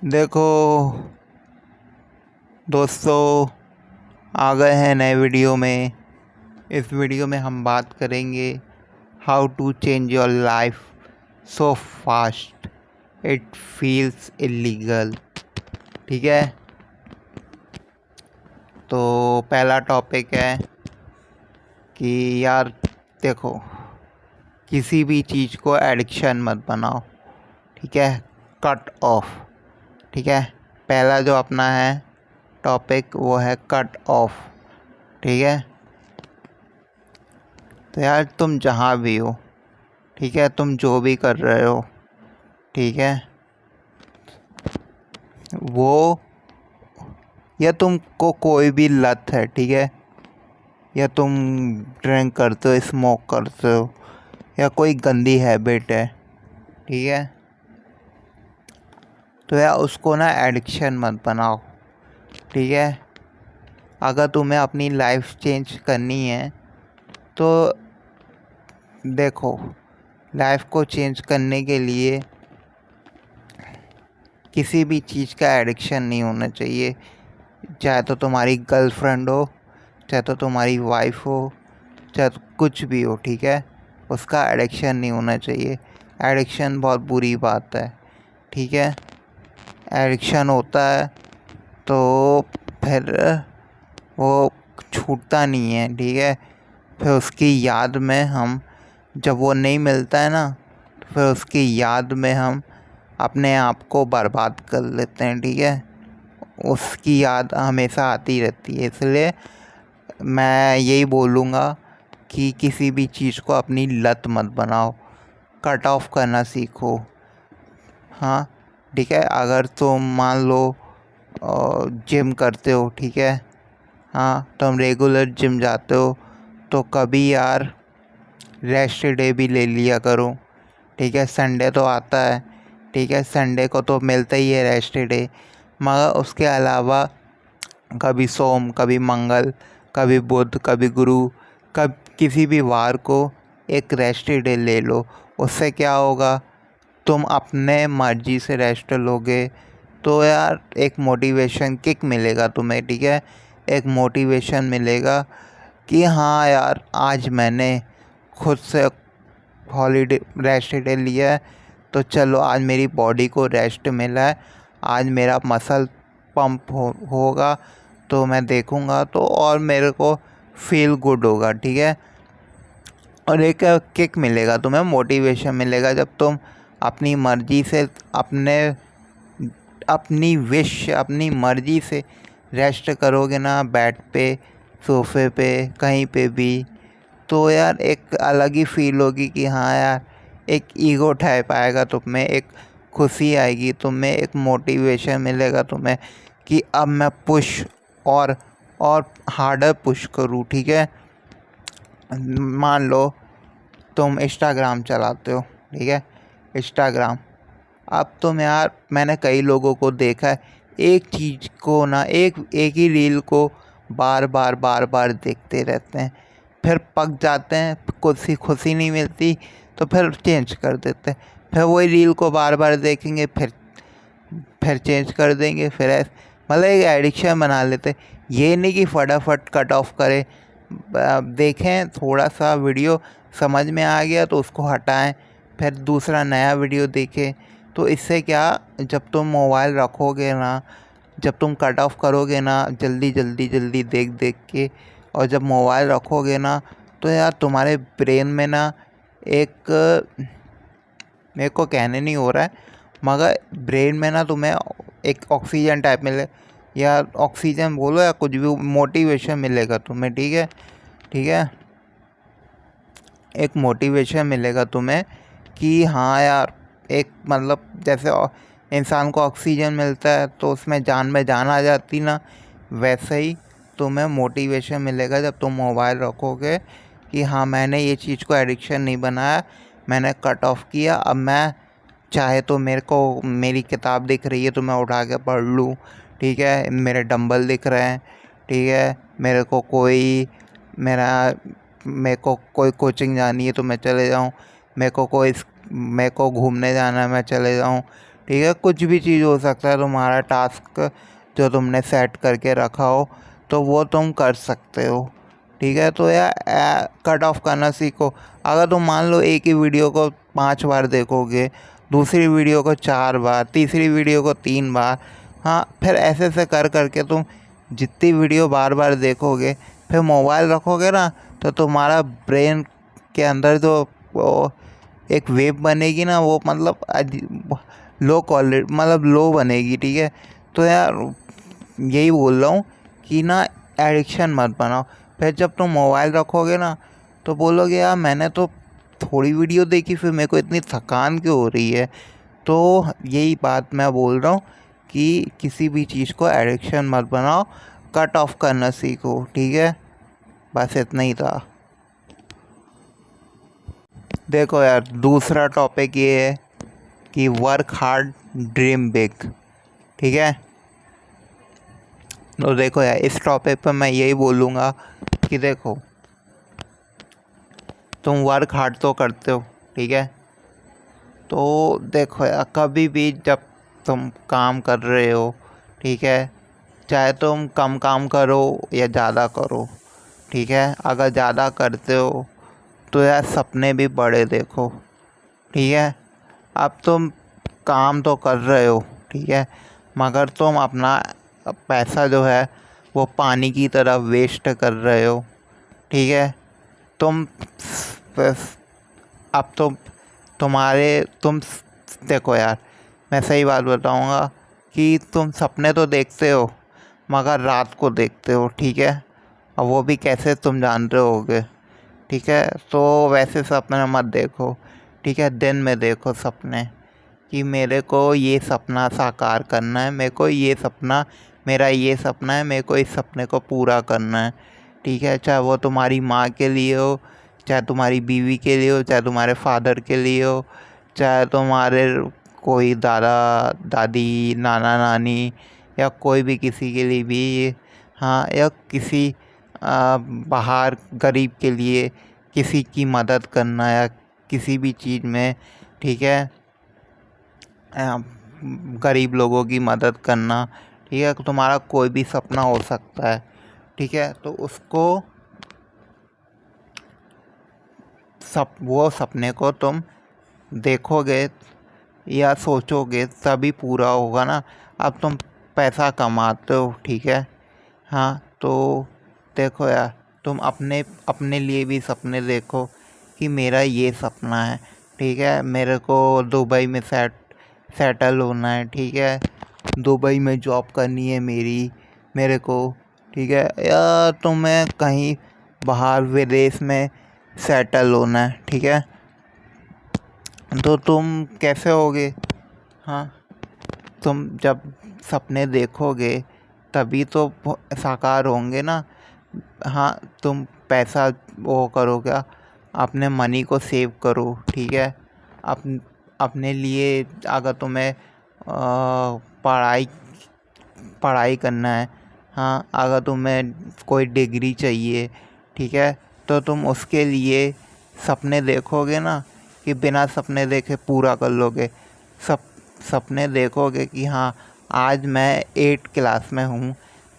देखो दोस्तों, आ गए हैं नए वीडियो में। इस वीडियो में हम बात करेंगे how to change your life so fast it feels illegal. ठीक है, तो पहला टॉपिक है कि यार देखो, किसी भी चीज़ को एडिक्शन मत बनाओ। ठीक है, कट ऑफ। ठीक है, पहला जो अपना है टॉपिक वो है कट ऑफ। ठीक है, तो यार तुम जहाँ भी हो, ठीक है, तुम जो भी कर रहे हो, ठीक है, वो या तुमको कोई भी लत है, ठीक है, या तुम ड्रिंक करते हो, स्मोक करते हो, या कोई गंदी हैबिट है, ठीक है, तो यार उसको ना एडिक्शन मत बनाओ। ठीक है, अगर तुम्हें अपनी लाइफ चेंज करनी है तो देखो, लाइफ को चेंज करने के लिए किसी भी चीज़ का एडिक्शन नहीं होना चाहिए। चाहे तो तुम्हारी गर्लफ्रेंड हो, चाहे तो तुम्हारी वाइफ हो, चाहे तो कुछ भी हो, ठीक है, उसका एडिक्शन नहीं होना चाहिए। एडिक्शन बहुत बुरी बात है। ठीक है, एडिक्शन होता है तो फिर वो छूटता नहीं है। ठीक है, फिर उसकी याद में हम, जब वो नहीं मिलता है ना, तो फिर उसकी याद में हम अपने आप को बर्बाद कर लेते हैं। ठीक है, उसकी याद हमेशा आती रहती है। इसलिए मैं यही बोलूँगा कि किसी भी चीज़ को अपनी लत मत बनाओ, कट ऑफ करना सीखो। हाँ, ठीक है, अगर तुम मान लो जिम करते हो, ठीक है, हाँ, तुम रेगुलर जिम जाते हो, तो कभी यार रेस्ट डे भी ले लिया करो। ठीक है, संडे तो आता है, ठीक है, संडे को तो मिलता ही है रेस्ट डे, मगर उसके अलावा कभी सोम, कभी मंगल, कभी बुध, कभी गुरु, कब किसी भी वार को एक रेस्ट डे ले लो। उससे क्या होगा, तुम अपने मर्जी से रेस्ट लोगे तो यार एक मोटिवेशन किक मिलेगा तुम्हें। ठीक है, एक मोटिवेशन मिलेगा कि हाँ यार, आज मैंने खुद से हॉलीडे रेस्ट डे लिया है, तो चलो आज मेरी बॉडी को रेस्ट मिला है, आज मेरा मसल पंप होगा, तो मैं देखूँगा तो और मेरे को फील गुड होगा। ठीक है, और एक किक मिलेगा तुम्हें, मोटिवेशन मिलेगा जब तुम अपनी मर्ज़ी से अपनी विश, अपनी मर्ज़ी से रेस्ट करोगे ना, बेड पे, सोफे पे, कहीं पे भी, तो यार एक अलग ही फील होगी कि हाँ यार, एक ईगो टाइप आएगा तुम्हें, एक खुशी आएगी तुम्हें, एक मोटिवेशन मिलेगा तुम्हें कि अब मैं पुश और हार्डर पुश करूँ। ठीक है, मान लो तुम इंस्टाग्राम चलाते हो, ठीक है, इंस्टाग्राम, अब तुम यार, मैंने कई लोगों को देखा है, एक चीज़ को ना, एक ही रील को बार बार देखते रहते हैं, फिर पक जाते हैं, खुशी खुशी नहीं मिलती तो फिर चेंज कर देते हैं, फिर वही रील को बार बार देखेंगे, फिर चेंज कर देंगे, फिर ऐसे मतलब एक एडिक्शन बना लेते। ये नहीं कि फटाफट कट ऑफ करें, देखें थोड़ा सा वीडियो, समझ में आ गया तो उसको हटाएं, फिर दूसरा नया वीडियो देखें। तो इससे क्या, जब तुम मोबाइल रखोगे ना, जब तुम कट ऑफ करोगे ना, जल्दी जल्दी जल्दी देख देख के, और जब मोबाइल रखोगे ना, तो यार तुम्हारे ब्रेन में ना एक, मेरे को कहने नहीं हो रहा है, मगर ब्रेन में ना तुम्हें एक ऑक्सीजन टाइप मिले, या ऑक्सीजन बोलो या कुछ भी, मोटिवेशन मिलेगा तुम्हें। ठीक है, ठीक है, एक मोटिवेशन मिलेगा तुम्हें कि हाँ यार, एक मतलब जैसे इंसान को ऑक्सीजन मिलता है तो उसमें जान में जान आ जाती ना, वैसे ही तुम्हें मोटिवेशन मिलेगा जब तुम मोबाइल रखोगे कि हाँ, मैंने ये चीज़ को एडिक्शन नहीं बनाया, मैंने कट ऑफ किया, अब मैं चाहे तो मेरे को मेरी किताब दिख रही है तो मैं उठा के पढ़ लूँ। ठीक है, मेरे डंबल दिख रहे हैं, ठीक है, मेरे को कोई कोचिंग जानी है तो मैं चले जाऊँ, मेरे को घूमने जाना है मैं चले जाऊँ। ठीक है। कुछ भी चीज़ हो सकता है, तुम्हारा टास्क जो तुमने सेट करके रखा हो तो वो तुम कर सकते हो। ठीक है। तो यार कट ऑफ करना सीखो। अगर तुम मान लो एक ही वीडियो को 5 बार देखोगे, दूसरी वीडियो को 4 बार, तीसरी वीडियो को 3 बार, हाँ, फिर ऐसे से कर करके तुम जितनी वीडियो बार बार देखोगे, फिर मोबाइल रखोगे ना, तो तुम्हारा ब्रेन के अंदर जो वो एक वेव बनेगी ना, वो मतलब लो क्वालिटी, मतलब लो बनेगी। ठीक है। तो यार यही बोल रहा हूँ कि ना एडिक्शन मत बनाओ। फिर जब तुम मोबाइल रखोगे ना, तो बोलोगे यार मैंने तो थोड़ी वीडियो देखी, फिर मेरे को इतनी थकान क्यों हो रही है। तो यही बात मैं बोल रहा हूँ कि किसी भी चीज़ को एडिक्शन मत बनाओ, कट ऑफ करना सीखो। ठीक है। बस इतना ही था। देखो यार, दूसरा टॉपिक ये है कि वर्क हार्ड ड्रीम बिग। ठीक है। तो देखो यार, इस टॉपिक पर मैं यही बोलूँगा कि देखो, तुम वर्क हार्ड तो करते हो, ठीक है। तो देखो यार, कभी भी जब तुम काम कर रहे हो, ठीक है, चाहे तुम कम काम करो या ज़्यादा करो, ठीक है, अगर ज़्यादा करते हो तो यार सपने भी बड़े देखो। ठीक है। अब तुम काम तो कर रहे हो, ठीक है, मगर तुम अपना पैसा जो है वो पानी की तरह वेस्ट कर रहे हो। ठीक है। तुम अब तुम देखो यार, मैं सही बात बताऊंगा कि तुम सपने तो देखते हो मगर रात को देखते हो। ठीक है। और वो भी कैसे तुम जान रहे होगे। ठीक है। तो वैसे सपने मत देखो। ठीक है। दिन में देखो सपने कि मेरे को ये सपना साकार करना है, मेरा ये सपना है, मेरे को इस सपने को पूरा करना है। ठीक है। चाहे वो तुम्हारी माँ के लिए हो, चाहे तुम्हारी बीवी के लिए हो, चाहे तुम्हारे फादर के लिए हो, चाहे तुम्हारे कोई दादा दादी, नाना नानी, या कोई भी किसी के लिए भी, हाँ, या किसी बाहर गरीब के लिए किसी की मदद करना या किसी भी चीज़ में। ठीक है। गरीब लोगों की मदद करना। ठीक है। तुम्हारा कोई भी सपना हो सकता है। ठीक है। तो उसको वो सपने को तुम देखोगे या सोचोगे तभी पूरा होगा ना। अब तुम पैसा कमाते हो, ठीक है, हाँ, तो देखो यार, तुम अपने अपने लिए भी सपने देखो कि मेरा ये सपना है। ठीक है। मेरे को दुबई में सेटल होना है। ठीक है। दुबई में जॉब करनी है मेरे को। ठीक है। या तुम्हें कहीं बाहर विदेश में सेटल होना है। ठीक है। तो तुम कैसे होगे। हाँ, तुम जब सपने देखोगे तभी तो साकार होंगे ना। हाँ, तुम पैसा वो करो, क्या, अपने मनी को सेव करो। ठीक है। अपने लिए अगर तुम्हें पढ़ाई पढ़ाई करना है, हाँ, अगर तुम्हें कोई डिग्री चाहिए, ठीक है, तो तुम उसके लिए सपने देखोगे ना कि बिना सपने देखे पूरा कर लोगे। सपने देखोगे कि हाँ, आज मैं 8 क्लास में हूँ,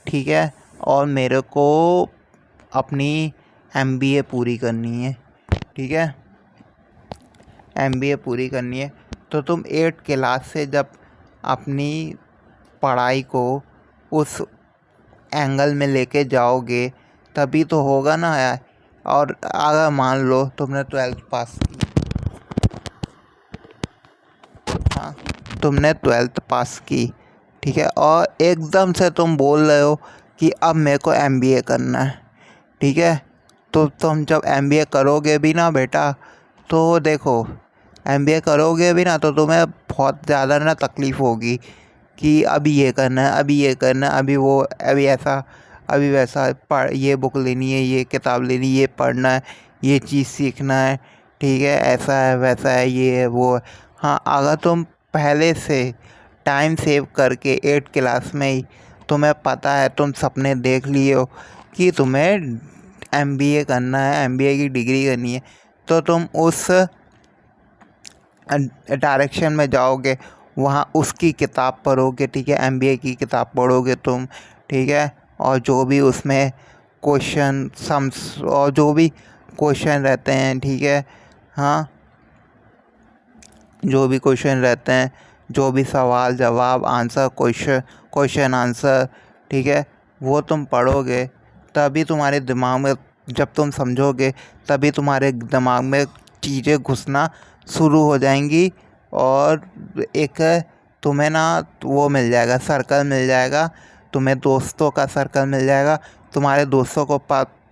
ठीक है, और मेरे को अपनी एमबीए पूरी करनी है। ठीक है। एमबीए पूरी करनी है तो तुम 8 क्लास से जब अपनी पढ़ाई को उस एंगल में लेके जाओगे तभी तो होगा ना यार। और अगर मान लो तुमने 12th पास की, हाँ, तुमने 12th पास की, ठीक है, और एकदम से तुम बोल रहे हो कि अब मेरे को एमबीए करना है। ठीक है। तो तुम जब एमबीए करोगे भी ना बेटा, तो देखो, एमबीए करोगे भी ना तो तुम्हें बहुत ज़्यादा ना तकलीफ़ होगी कि अभी ये करना है, अभी ये करना है, अभी वो, अभी ऐसा, अभी वैसा, ये बुक लेनी है, ये किताब लेनी है, ये पढ़ना है, ये चीज़ सीखना है। ठीक है। ऐसा है, वैसा है, ये है, वो है। हाँ, अगर तुम पहले से टाइम सेव करके 8 क्लास में ही तुम्हें पता है, तुम सपने देख लिए हो कि तुम्हें एमबीए करना है, एमबीए की डिग्री करनी है, तो तुम उस डायरेक्शन में जाओगे, वहाँ उसकी किताब पढ़ोगे, ठीक है, एमबीए की किताब पढ़ोगे तुम, ठीक है। और जो भी उसमें क्वेश्चन सम्स और जो भी क्वेश्चन रहते हैं, ठीक है, हाँ, जो भी क्वेश्चन रहते हैं, जो भी सवाल जवाब आंसर क्वेश्चन आंसर, ठीक है, वो तुम पढ़ोगे तभी तुम्हारे दिमाग में, जब तुम समझोगे तभी तुम्हारे दिमाग में चीज़ें घुसना शुरू हो जाएंगी। और एक तुम्हें ना वो मिल जाएगा, सर्कल मिल जाएगा, तुम्हें दोस्तों का सर्कल मिल जाएगा। तुम्हारे दोस्तों को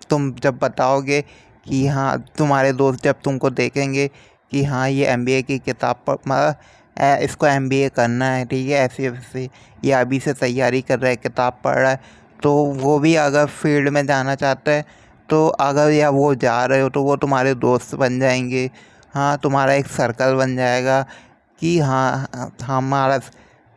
तुम जब बताओगे कि हाँ, तुम्हारे दोस्त जब तुमको देखेंगे कि हाँ ये एमबीए की किताब पर मतलब इसको एमबीए करना है, ठीक है, ऐसे ऐसे ये अभी से तैयारी कर रहा है, किताब पढ़ रहा है, तो वो भी अगर फील्ड में जाना चाहता है तो अगर या वो जा रहे हो तो वो तुम्हारे दोस्त बन जाएंगे। हाँ, तुम्हारा एक सर्कल बन जाएगा कि हाँ, हमारा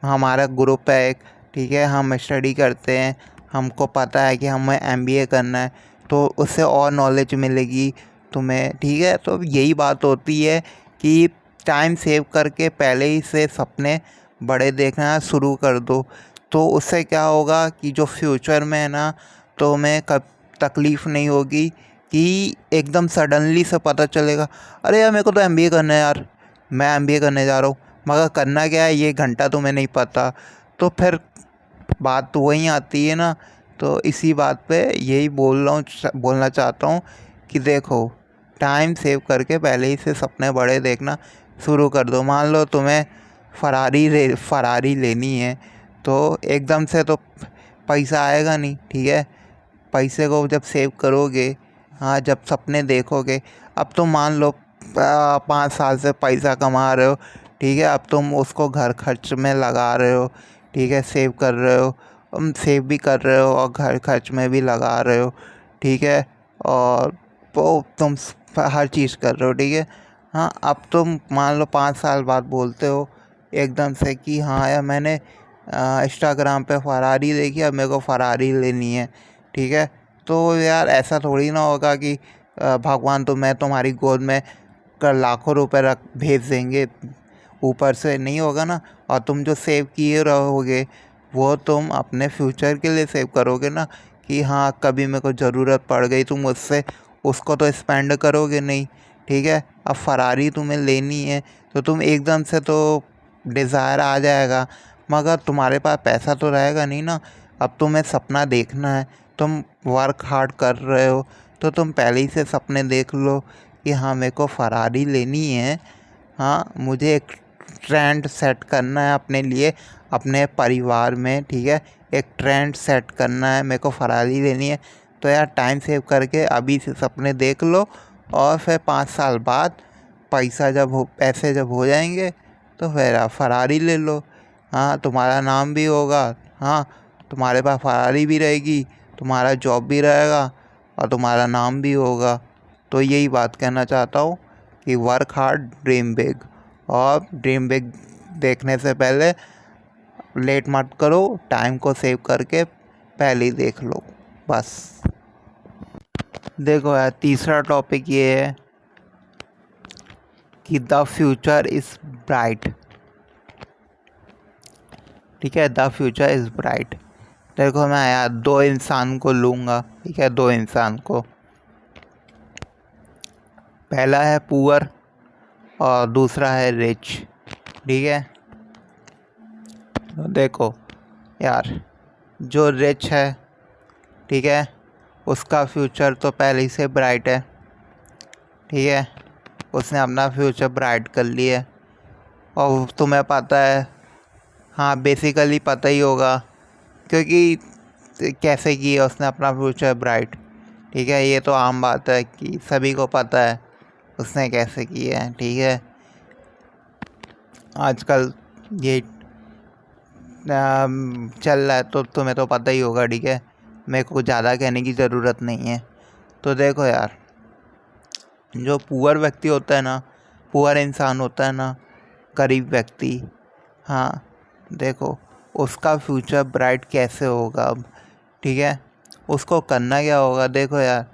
हमारा ग्रुप है एक, ठीक है, हम स्टडी करते हैं, हमको पता है कि हमें एमबीए करना है, तो उससे और नॉलेज मिलेगी तुम्हें, ठीक है। तो यही बात होती है कि टाइम सेव करके पहले ही से सपने बड़े देखना शुरू कर दो। तो उससे क्या होगा कि जो फ्यूचर में है ना, तो मैं कब तकलीफ़ नहीं होगी कि एकदम सडनली से पता चलेगा, अरे यार मेरे को तो एमबीए करना है यार, मैं एमबीए करने जा रहा हूँ, मगर करना क्या है ये घंटा तुम्हें नहीं पता। तो फिर बात तो वहीं आती है ना। तो इसी बात पे यही बोलना चाहता हूँ कि देखो, टाइम सेव करके पहले ही से सपने बड़े देखना शुरू कर दो। मान लो तुम्हें फ़रारी लेनी है, तो एकदम से तो पैसा आएगा नहीं, ठीक है। पैसे को जब सेव करोगे, हाँ, जब सपने देखोगे, अब तुम मान लो 5 साल से पैसा कमा रहे हो, ठीक है, अब तुम उसको घर खर्च में लगा रहे हो, ठीक है, सेव कर रहे हो, सेव भी कर रहे हो और घर खर्च में भी लगा रहे हो, ठीक है, और वो तुम हर चीज़ कर रहे हो, ठीक है। हाँ, अब तुम मान लो 5 साल बाद बोलते हो एकदम से कि हाँ यार, मैंने इंस्टाग्राम पे फ़रारी देखी, अब मेरे को फ़रारी लेनी है, ठीक है। तो यार ऐसा थोड़ी ना होगा कि भगवान तुम्हारी गोद में लाखों रुपए रख भेज देंगे ऊपर से, नहीं होगा ना। और तुम जो सेव किए रहोगे वो तुम अपने फ्यूचर के लिए सेव करोगे ना, कि हाँ कभी मेरे को ज़रूरत पड़ गई, तुम उससे उसको तो स्पेंड करोगे नहीं, ठीक है। अब फ़रारी तुम्हें लेनी है तो तुम एकदम से तो डिज़ायर आ जाएगा, मगर तुम्हारे पास पैसा तो रहेगा नहीं ना। अब तुम्हें सपना देखना है, तुम वर्क हार्ड कर रहे हो, तो तुम पहले ही से सपने देख लो कि हाँ मेरे को फ़रारी लेनी है, हाँ मुझे एक ट्रेंड सेट करना है अपने लिए, अपने परिवार में, ठीक है, एक ट्रेंड सेट करना है, मेरे को फ़रारी लेनी है। तो यार टाइम सेव करके अभी से सपने देख लो, और फिर 5 साल बाद पैसे जब हो जाएंगे तो फिर आप फ़रारी ले लो। हाँ, तुम्हारा नाम भी होगा, हाँ, तुम्हारे पास फ़रारी भी रहेगी, तुम्हारा जॉब भी रहेगा और तुम्हारा नाम भी होगा। तो यही बात कहना चाहता हूँ कि वर्क हार्ड ड्रीम बिग, और ड्रीम बिग देखने से पहले लेट मत करो, टाइम को सेव करके पहले ही देख लो बस। देखो यार, तीसरा टॉपिक ये है कि द फ्यूचर इज़ ब्राइट, ठीक है, द फ्यूचर इज़ ब्राइट। देखो मैं यार 2 इंसान को लूँगा, ठीक है, 2 इंसान को, पहला है पुअर और दूसरा है रिच, ठीक है। तो देखो यार, जो रिच है, ठीक है, उसका फ्यूचर तो पहले ही से ब्राइट है, ठीक है, उसने अपना फ्यूचर ब्राइट कर लिया है। और तुम्हें पता है, हाँ बेसिकली पता ही होगा, क्योंकि कैसे किया उसने अपना फ्यूचर ब्राइट, ठीक है, ये तो आम बात है कि सभी को पता है उसने कैसे किया है, ठीक है। आजकल ये चल रहा है तो तुम्हें तो पता ही होगा, ठीक है, मेरे को ज़्यादा कहने की ज़रूरत नहीं है। तो देखो यार, जो पुअर व्यक्ति होता है ना, पुअर इंसान होता है ना, गरीब व्यक्ति, हाँ, देखो उसका फ्यूचर ब्राइट कैसे होगा अब, ठीक है। उसको करना क्या होगा, देखो यार,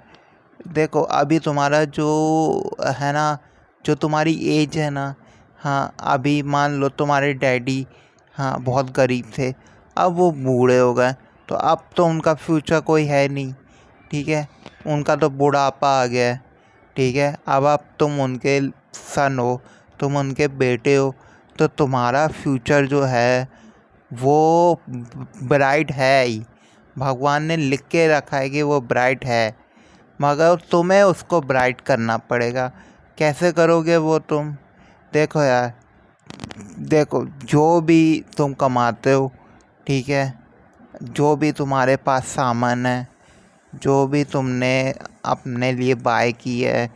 देखो अभी तुम्हारा जो है ना, जो तुम्हारी एज है ना, हाँ, अभी मान लो तुम्हारे डैडी हाँ बहुत गरीब थे, अब वो बूढ़े हो गए, तो अब तो उनका फ्यूचर कोई है नहीं, ठीक है, उनका तो बुढ़ापा आ गया है, ठीक है। अब तुम उनके सन हो, तुम उनके बेटे हो, तो तुम्हारा फ्यूचर जो है वो ब्राइट है ही, भगवान ने लिख के रखा है कि वो ब्राइट है, मगर तुम्हें उसको ब्राइट करना पड़ेगा। कैसे करोगे वो तुम? देखो यार, देखो जो भी तुम कमाते हो, ठीक है, जो भी तुम्हारे पास सामान है, जो भी तुमने अपने लिए बाय की है,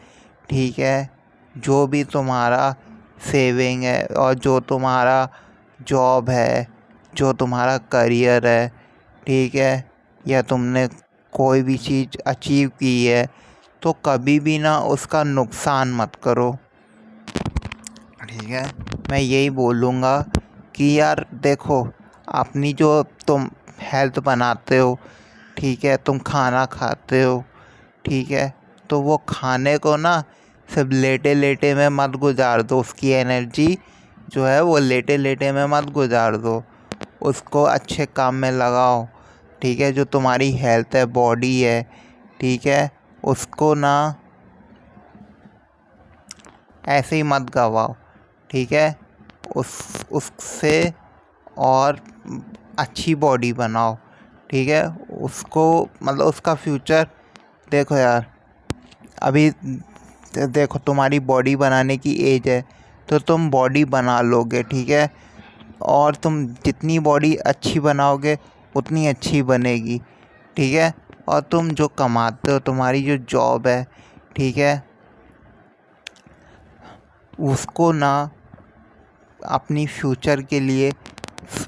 ठीक है, जो भी तुम्हारा सेविंग है और जो तुम्हारा जॉब है, जो तुम्हारा करियर है, ठीक है, या तुमने कोई भी चीज़ अचीव की है, तो कभी भी ना उसका नुकसान मत करो, ठीक है। मैं यही बोलूँगा कि यार देखो, अपनी जो तुम हेल्थ बनाते हो, ठीक है, तुम खाना खाते हो, ठीक है, तो वो खाने को ना सिर्फ लेटे लेटे में मत गुजार दो, उसकी एनर्जी जो है वो लेटे लेटे में मत गुजार दो, उसको अच्छे काम में लगाओ, ठीक है। जो तुम्हारी हेल्थ है, बॉडी है, ठीक है, उसको ना ऐसे ही मत गवाओ, ठीक है, उससे और अच्छी बॉडी बनाओ, ठीक है, उसको मतलब उसका फ्यूचर देखो यार। अभी देखो तुम्हारी बॉडी बनाने की एज है, तो तुम बॉडी बना लोगे, ठीक है, और तुम जितनी बॉडी अच्छी बनाओगे उतनी अच्छी बनेगी, ठीक है। और तुम जो कमाते हो, तुम्हारी जो जॉब है, ठीक है, उसको ना अपनी फ्यूचर के लिए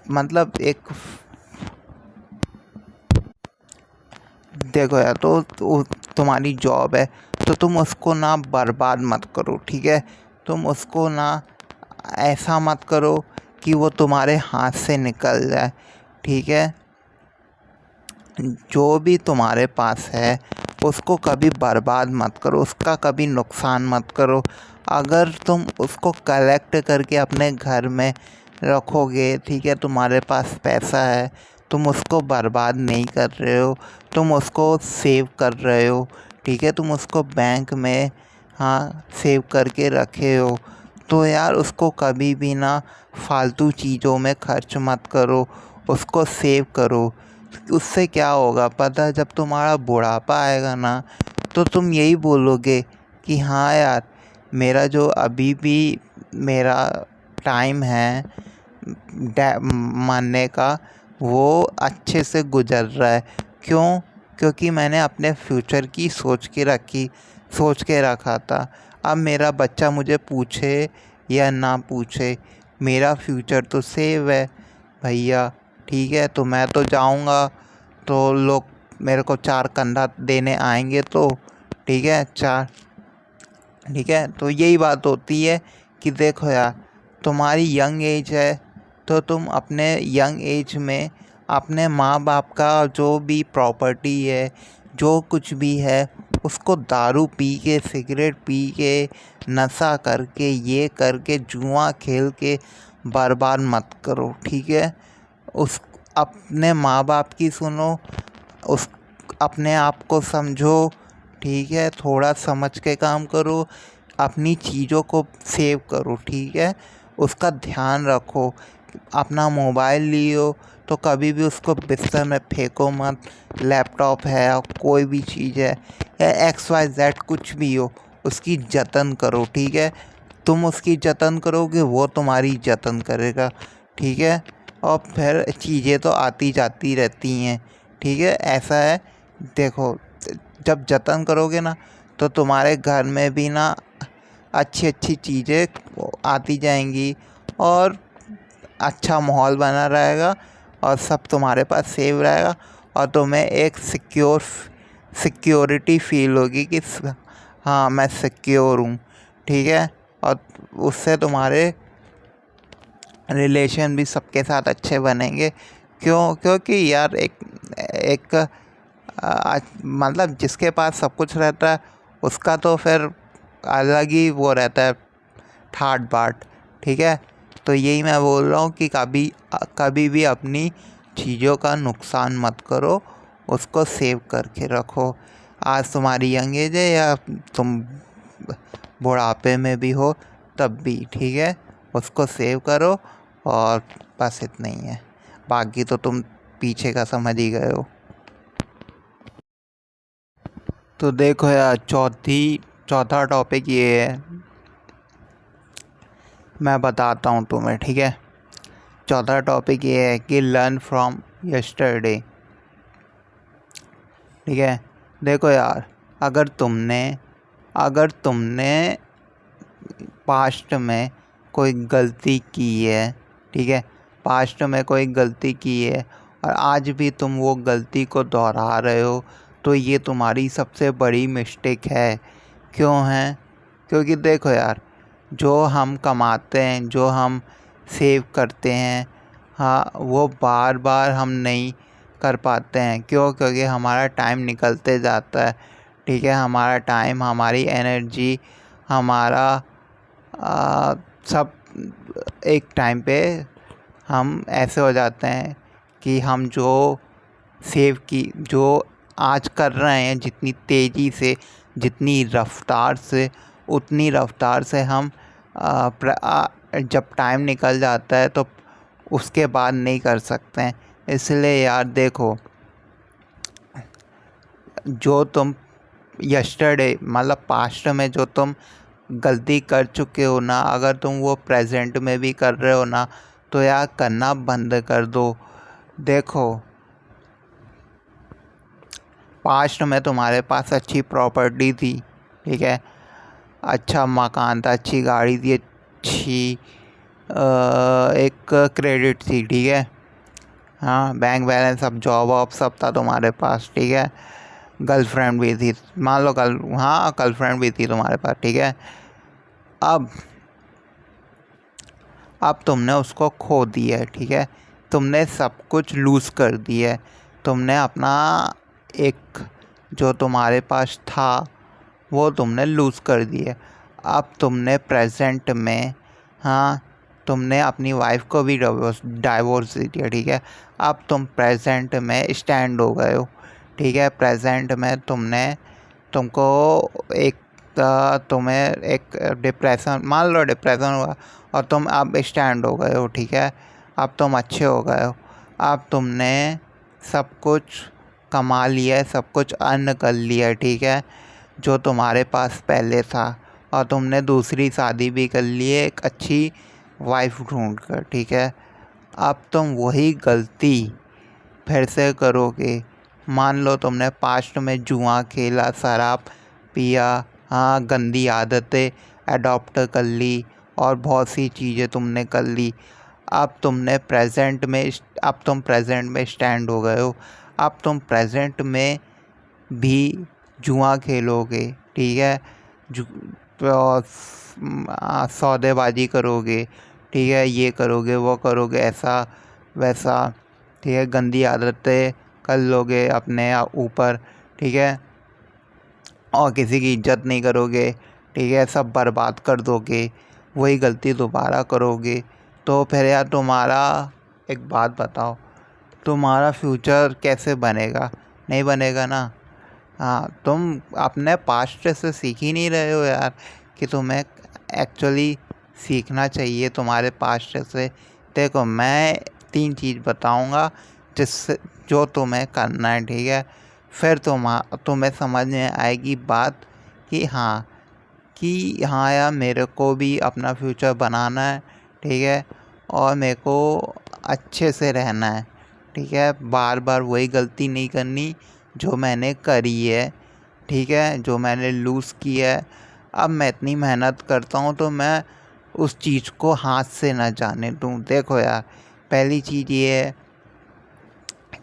मतलब एक देखो यार, तो तुम्हारी जॉब है, तो तुम उसको ना बर्बाद मत करो, ठीक है। तुम उसको ना ऐसा मत करो कि वो तुम्हारे हाथ से निकल जाए, ठीक है। जो भी तुम्हारे पास है उसको कभी बर्बाद मत करो, उसका कभी नुकसान मत करो। अगर तुम उसको कलेक्ट करके अपने घर में रखोगे, ठीक है, तुम्हारे पास पैसा है, तुम उसको बर्बाद नहीं कर रहे हो, तुम उसको सेव कर रहे हो, ठीक है, तुम उसको बैंक में हाँ सेव करके रखे हो, तो यार उसको कभी भी ना फालतू चीज़ों में खर्च मत करो, उसको सेव करो। उससे क्या होगा पता है? जब तुम्हारा बुढ़ापा आएगा ना, तो तुम यही बोलोगे कि हाँ यार, मेरा जो अभी भी मेरा टाइम है मरने का, वो अच्छे से गुजर रहा है। क्यों? क्योंकि मैंने अपने फ्यूचर की सोच के रखा था। अब मेरा बच्चा मुझे पूछे या ना पूछे, मेरा फ्यूचर तो सेव है भैया, ठीक है। तो मैं तो जाऊंगा, तो लोग मेरे को 4 कंधा देने आएंगे, तो ठीक है, ठीक है। तो यही बात होती है कि देखो यार, तुम्हारी यंग एज है, तो तुम अपने यंग एज में अपने माँ बाप का जो भी प्रॉपर्टी है, जो कुछ भी है, उसको दारू पी के, सिगरेट पी के, नशा करके, ये करके, जुआ खेल के बर्बाद मत करो, ठीक है। उस अपने माँ बाप की सुनो, उस अपने आप को समझो, ठीक है, थोड़ा समझ के काम करो, अपनी चीज़ों को सेव करो, ठीक है, उसका ध्यान रखो। अपना मोबाइल लियो तो कभी भी उसको बिस्तर में फेंको मत, लैपटॉप है और कोई भी चीज़ है या XYZ कुछ भी हो, उसकी जतन करो, ठीक है। तुम उसकी जतन करोगे, वो तुम्हारी जतन करेगा, ठीक है। और फिर चीज़ें तो आती जाती रहती हैं, ठीक है, ऐसा है। देखो, जब जतन करोगे ना, तो तुम्हारे घर में भी ना अच्छी अच्छी चीज़ें आती जाएंगी और अच्छा माहौल बना रहेगा और सब तुम्हारे पास सेव रहेगा, और तुम्हें एक सिक्योरिटी फील होगी कि हाँ मैं सिक्योर हूँ, ठीक है। और उससे तुम्हारे रिलेशन भी सबके साथ अच्छे बनेंगे। क्योंकि यार एक मतलब जिसके पास सब कुछ रहता है, उसका तो फिर अलग ही वो रहता है, ठाट बाट, ठीक है। तो यही मैं बोल रहा हूँ कि कभी भी अपनी चीज़ों का नुकसान मत करो, उसको सेव करके रखो। आज तुम्हारी यंग एज है या तुम बुढ़ापे में भी हो तब भी, ठीक है, उसको सेव करो। और बस इतना ही है, बाकी तो तुम पीछे का समझ ही गए हो। तो देखो यार, चौथा टॉपिक ये है, मैं बताता हूँ तुम्हें, ठीक है। चौथा टॉपिक ये है कि लर्न फ्रॉम यस्टरडे, ठीक है। देखो यार, अगर तुमने पास्ट में कोई गलती की है, ठीक है, पास्ट में कोई गलती की है और आज भी तुम वो गलती को दोहरा रहे हो, तो ये तुम्हारी सबसे बड़ी मिस्टेक है। क्यों है? क्योंकि देखो यार, जो हम कमाते हैं, जो हम सेव करते हैं, हाँ, वो बार बार हम नहीं कर पाते हैं। क्यों? क्योंकि हमारा टाइम निकलते जाता है, ठीक है। हमारा टाइम, हमारी एनर्जी, हमारा सब एक टाइम पे हम ऐसे हो जाते हैं कि हम जो आज कर रहे हैं, जितनी तेज़ी से, जितनी रफ्तार से, उतनी रफ्तार से हम जब टाइम निकल जाता है तो उसके बाद नहीं कर सकते हैं। इसलिए यार देखो, जो तुम यस्टरडे मतलब पास्ट में जो तुम गलती कर चुके हो ना, अगर तुम वो प्रेजेंट में भी कर रहे हो ना, तो यार करना बंद कर दो। देखो, पास्ट में तुम्हारे पास अच्छी प्रॉपर्टी थी, ठीक है, अच्छा मकान था, अच्छी गाड़ी थी, अच्छी एक क्रेडिट थी, ठीक है, हाँ, बैंक बैलेंस, सब जॉब वॉब सब था तुम्हारे पास, ठीक है, गर्लफ्रेंड भी थी, मान लो गर्लफ्रेंड भी थी तुम्हारे पास, ठीक है। अब तुमने उसको खो दिया है, ठीक है, तुमने सब कुछ लूज़ कर दिया है, तुमने अपना एक जो तुम्हारे पास था वो तुमने लूज़ कर दिया। अब तुमने प्रेजेंट में, हाँ, तुमने अपनी वाइफ को भी डाइवोर्स दे दिया, ठीक है। अब तुम प्रेजेंट में स्टैंड हो गए हो, ठीक है। प्रेजेंट में तुमको एक तुम्हें एक डिप्रेशन, मान लो डिप्रेशन हुआ और तुम अब स्टैंड हो गए हो, ठीक है। अब तुम अच्छे हो गए हो, अब तुमने सब कुछ कमा लिया है, सब कुछ अर्न कर लिया है, ठीक है, जो तुम्हारे पास पहले था। और तुमने दूसरी शादी भी कर ली है, एक अच्छी वाइफ ढूंढ कर, ठीक है। अब तुम वही गलती फिर से करोगे। मान लो तुमने पास्ट में जुआ खेला, शराब पिया, हाँ, गंदी आदतें अडॉप्ट कर ली और बहुत सी चीज़ें तुमने कर ली। अब तुम प्रेजेंट में स्टैंड हो गए हो। अब तुम प्रेजेंट में भी जुआ खेलोगे, ठीक है, और सौदेबाजी करोगे, ठीक है, ये करोगे वो करोगे, ऐसा वैसा, ठीक है, गंदी आदतें कर लोगे अपने ऊपर, ठीक है, और किसी की इज्जत नहीं करोगे, ठीक है, सब बर्बाद कर दोगे, वही गलती दोबारा करोगे। तो फिर यार तुम्हारा, एक बात बताओ, तुम्हारा फ्यूचर कैसे बनेगा? नहीं बनेगा ना। हाँ, तुम अपने पास्ट से सीख ही नहीं रहे हो यार, कि तुम्हें एक्चुअली सीखना चाहिए तुम्हारे पास्ट से। देखो, मैं 3 चीज़ बताऊंगा जो तुम्हें करना है, ठीक है। फिर तुम्हें समझ में आएगी बात कि हाँ यार, मेरे को भी अपना फ्यूचर बनाना है, ठीक है, और मेरे को अच्छे से रहना है, ठीक है, बार बार वही गलती नहीं करनी जो मैंने करी है, ठीक है, जो मैंने लूज़ की है। अब मैं इतनी मेहनत करता हूँ तो मैं उस चीज़ को हाथ से ना जाने दूँ। देखो यार, पहली चीज़ ये है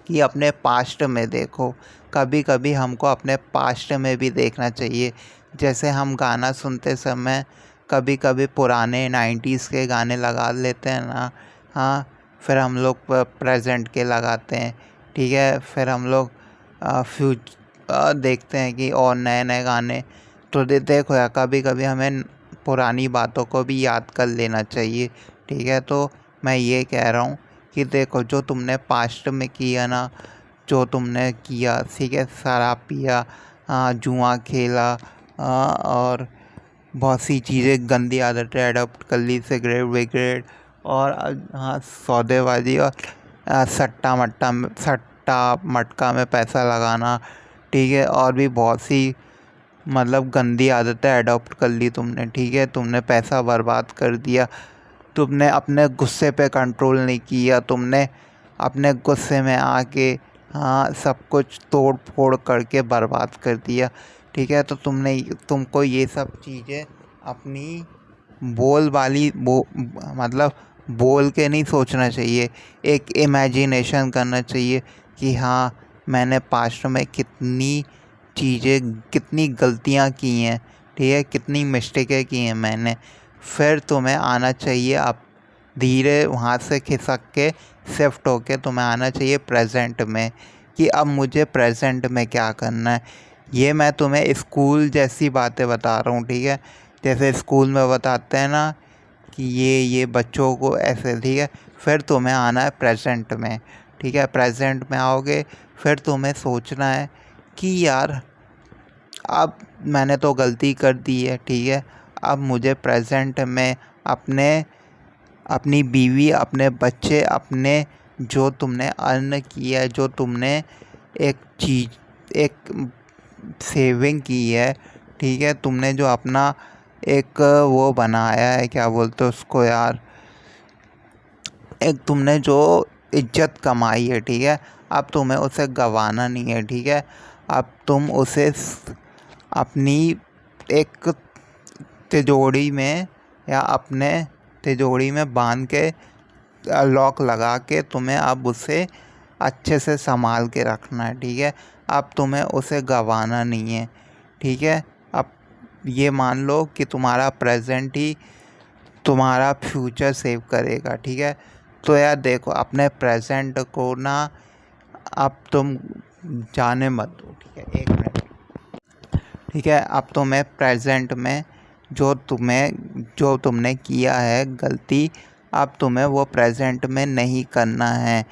कि अपने पास्ट में देखो, कभी कभी हमको अपने पास्ट में भी देखना चाहिए। जैसे हम गाना सुनते समय कभी कभी पुराने 90s के गाने लगा लेते हैं ना, हाँ, फिर हम लोग प्रेजेंट के लगाते हैं, ठीक है, फिर हम लोग देखते हैं कि और नए नए गाने। तो देखो यार, कभी कभी हमें पुरानी बातों को भी याद कर लेना चाहिए, ठीक है। तो मैं ये कह रहा हूँ कि देखो, जो तुमने पास्ट में किया ना, जो तुमने किया, ठीक है, शराब पिया, जुआ खेला, और बहुत सी चीज़ें, गंदी आदतें अडॉप्ट कर ली, सिगरेट विगरेट, और हाँ, सौदेबाजी, और सट्टा मटका में पैसा लगाना, ठीक है, और भी बहुत सी मतलब गंदी आदतें अडॉप्ट कर ली तुमने, ठीक है। तुमने पैसा बर्बाद कर दिया, तुमने अपने गुस्से पे कंट्रोल नहीं किया, तुमने अपने गुस्से में आके सब कुछ तोड़ फोड़ करके बर्बाद कर दिया, ठीक है। तो तुमको ये सब चीज़ें अपनी मतलब बोल के नहीं सोचना चाहिए, एक इमेजिनेशन करना चाहिए कि हाँ, मैंने पास्ट में कितनी चीज़ें, कितनी गलतियाँ की हैं, ठीक है, कितनी मिस्टेकें की हैं मैंने। फिर तुम्हें आना चाहिए, अब धीरे वहाँ से खिसक के शिफ्ट होके तुम्हें आना चाहिए प्रेजेंट में, कि अब मुझे प्रेजेंट में क्या करना है। ये मैं तुम्हें स्कूल जैसी बातें बता रहा हूँ, ठीक है। जैसे स्कूल में बताते हैं ना कि ये बच्चों को ऐसे, ठीक है। फिर तुम्हें आना है प्रेजेंट में, ठीक है। प्रेजेंट में आओगे, फिर तुम्हें सोचना है कि यार, अब मैंने तो गलती कर दी है, ठीक है। अब मुझे प्रेजेंट में अपनी बीवी, अपने बच्चे, अपने जो तुमने अर्न किया है, जो तुमने एक सेविंग की है, ठीक है, तुमने जो अपना एक वो बनाया है, क्या बोलते हैं उसको यार, एक तुमने जो इज्जत कमाई है, ठीक है, अब तुम्हें उसे गंवाना नहीं है, ठीक है। अब तुम उसे अपनी एक तिजोरी में, या अपने तिजोरी में बांध के, लॉक लगा के, तुम्हें अब उसे अच्छे से संभाल के रखना है, ठीक है। अब तुम्हें उसे गंवाना नहीं है, ठीक है। अब ये मान लो कि तुम्हारा प्रेजेंट ही तुम्हारा फ्यूचर सेव करेगा, ठीक है। तो यार देखो, अपने प्रेजेंट को ना अब तुम जाने मत दो, ठीक है। एक मिनट, ठीक है। अब तुम्हें प्रेजेंट में जो तुमने किया है गलती, अब तुम्हें वो प्रेजेंट में नहीं करना है।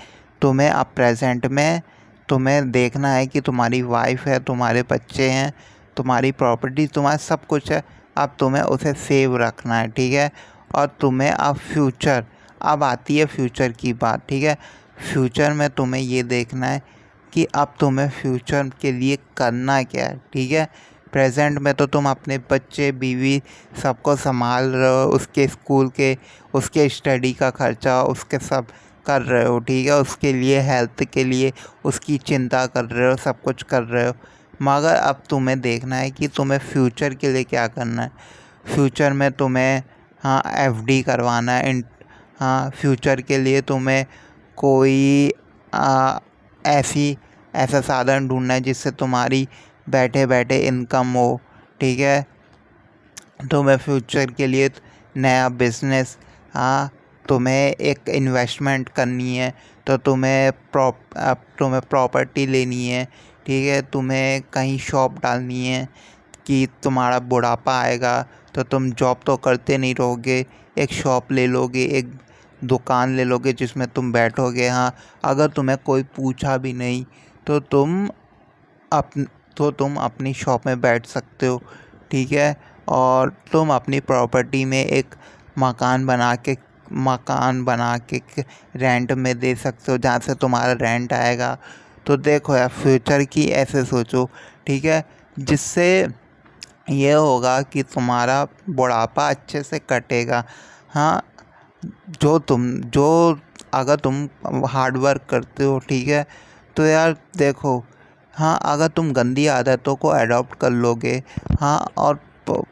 तुम्हें अब प्रेजेंट में तुम्हें देखना है कि तुम्हारी वाइफ है, तुम्हारे बच्चे हैं, तुम्हारी प्रॉपर्टी, तुम्हारा सब कुछ है। अब तुम्हें उसे सेव रखना है, ठीक है। और तुम्हें अब आती है फ्यूचर की बात, ठीक है। फ्यूचर में तुम्हें ये देखना है कि अब तुम्हें फ्यूचर के लिए करना क्या है, ठीक है। प्रेजेंट में तो तुम अपने बच्चे, बीवी, सबको संभाल रहे हो, उसके स्कूल के, उसके स्टडी का खर्चा, उसके सब कर रहे हो, ठीक है। उसके लिए, हेल्थ के लिए उसकी चिंता कर रहे हो, सब कुछ कर रहे हो। मगर अब तुम्हें देखना है कि तुम्हें फ्यूचर के लिए क्या करना है। फ्यूचर में तुम्हें एफडी करवाना है, फ्यूचर के लिए तुम्हें कोई ऐसा साधन ढूंढना है जिससे तुम्हारी बैठे बैठे इनकम हो, ठीक है। तुम्हें फ्यूचर के लिए नया बिजनेस, तुम्हें एक इन्वेस्टमेंट करनी है, तो तुम्हें प्रॉपर्टी लेनी है, ठीक है। तुम्हें कहीं शॉप डालनी है कि तुम्हारा बुढ़ापा आएगा तो तुम जॉब तो करते नहीं रहोगे, एक शॉप ले लोगे, एक दुकान ले लोगे जिसमें तुम बैठोगे। अगर तुम्हें कोई पूछा भी नहीं तो तुम अपनी शॉप में बैठ सकते हो, ठीक है। और तुम अपनी प्रॉपर्टी में एक मकान बना के रेंट में दे सकते हो, जहाँ से तुम्हारा रेंट आएगा। तो देखो यार, फ्यूचर की ऐसे सोचो, ठीक है, जिससे ये होगा कि तुम्हारा बुढ़ापा अच्छे से कटेगा। अगर तुम हार्ड वर्क करते हो, ठीक है, तो यार देखो, अगर तुम गंदी आदतों को अडॉप्ट कर लोगे, और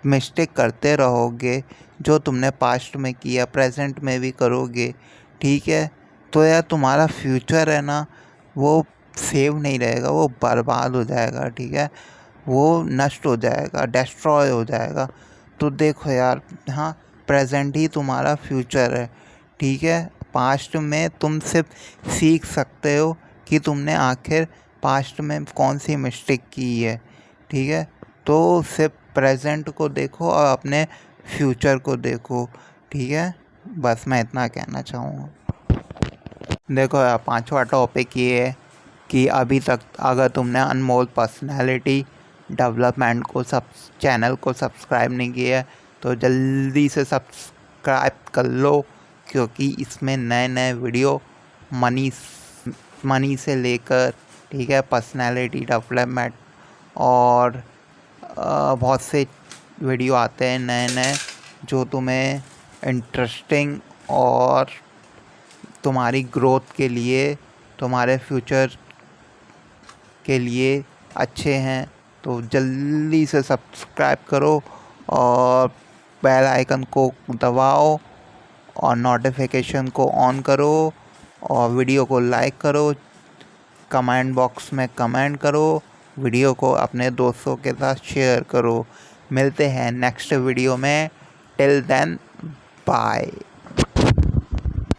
मिस्टेक करते रहोगे, जो तुमने पास्ट में किया प्रेजेंट में भी करोगे, ठीक है, तो यार तुम्हारा फ्यूचर है ना, वो सेव नहीं रहेगा, वो बर्बाद हो जाएगा, ठीक है। वो नष्ट हो जाएगा, डिस्ट्रॉय हो जाएगा। तो देखो यार, प्रेजेंट ही तुम्हारा फ्यूचर है, ठीक है। पास्ट में तुम सिर्फ सीख सकते हो कि तुमने आखिर पास्ट में कौन सी मिस्टेक की है, ठीक है। तो सिर्फ प्रेजेंट को देखो और अपने फ्यूचर को देखो। ठीक है, बस मैं इतना कहना चाहूँगा। देखो यार, पांचवा टॉपिक ये है कि अभी तक अगर तुमने अनमोल पर्सनालिटी डेवलपमेंट को चैनल को सब्सक्राइब नहीं किया है तो जल्दी से सब्सक्राइब कर लो, क्योंकि इसमें नए नए वीडियो मनी से लेकर, ठीक है, पर्सनालिटी डेवलपमेंट और बहुत से वीडियो आते हैं नए नए, जो तुम्हें इंटरेस्टिंग और तुम्हारी ग्रोथ के लिए, तुम्हारे फ्यूचर के लिए अच्छे हैं। तो जल्दी से सब्सक्राइब करो और बेल आइकन को दबाओ और नोटिफिकेशन को ऑन करो और वीडियो को लाइक करो, कमेंट बॉक्स में कमेंट करो, वीडियो को अपने दोस्तों के साथ शेयर करो। मिलते हैं नेक्स्ट वीडियो में। Till then, bye.